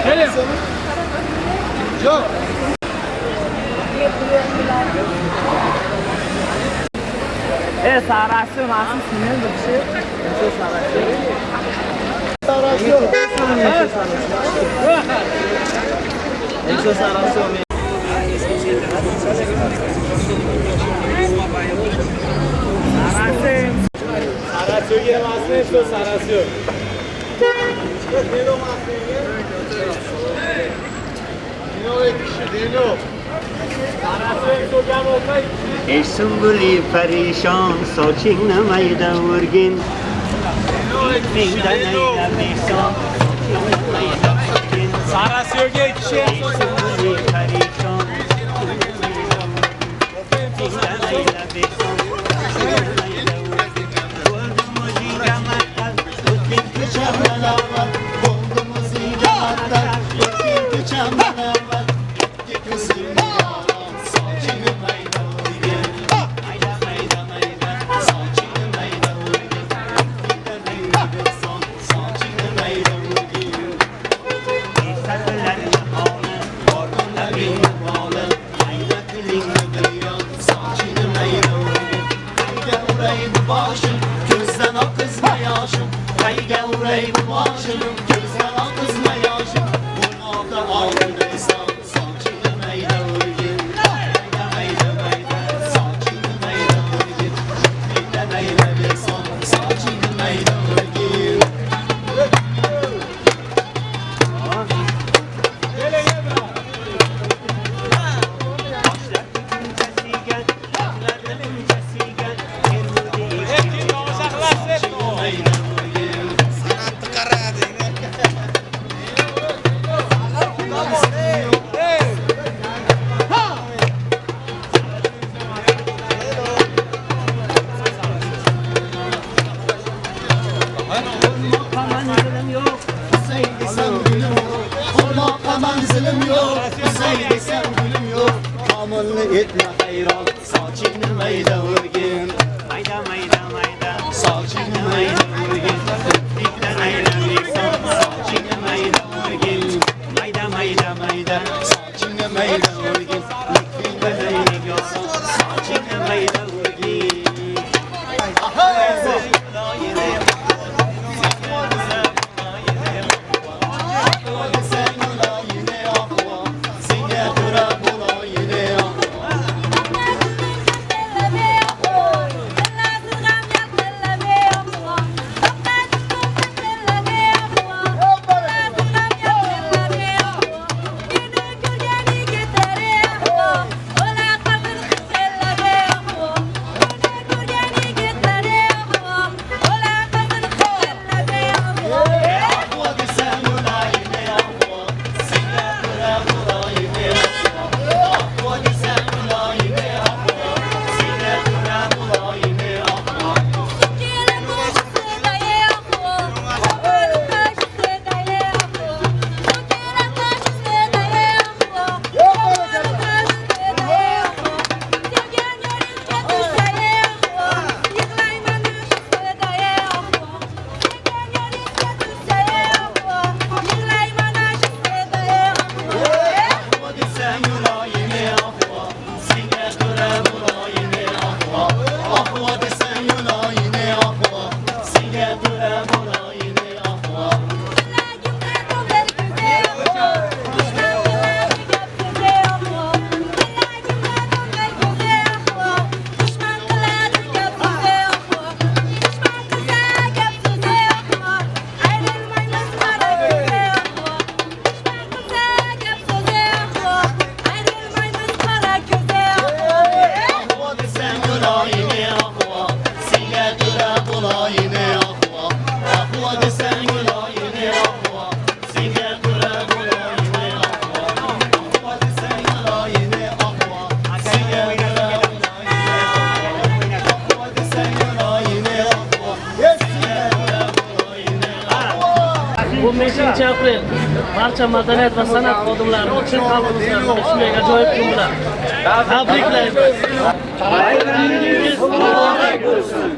Gelin. Yok. Sarası nasıl sinir bir şey? Sarası yok. Eso sarası o. Sarası giremezsin, esto sarası yok. ای سنبولی پریشان ساچین نمیده ورگین میدن ایده بیشان Sarası yok ya kişi. ای سنبولی پریشان میدن ایده بیشان بردم و جیگم اتر بودیم تو چمن اول بردم و زیگم اتر بودیم تو چمن اول یک کسیم یارم ساچین میده ورگین میده میده میده ساچین میده ورگین میدن ایده بیشان ساچین میده ورگین İsterlerine halen, korkuna binip halen Aynaklığını beyan, saçını meyranın Hayge urey bu başım, gözden akızma yaşım Hayge urey bu başım, gözden akızma yaşım Bunalda ağırıysan, saçını meyranın Meyde meyde meyde, saçını meyranın Meyde meyde besan, saçını meyranın Manzilim yok, Hüseyin sen gülüm yok Kamıllı etme hayran, saçını meyde vurgin Mayda mayda mayda, saçını meyde vurgin Dikten eylemişsin, saçını meyde vurgin Mayda mayda mayda, saçını meyde vurgin Lütfinde neylik yoksa, saçını meyde vurgin Bu 5 aprel barcha madaniyat va san'at xodimlari uchun xalqimizga shunday ajoyib kunlar. Tabriklaymiz. Bayramingiz muborak bo'lsin.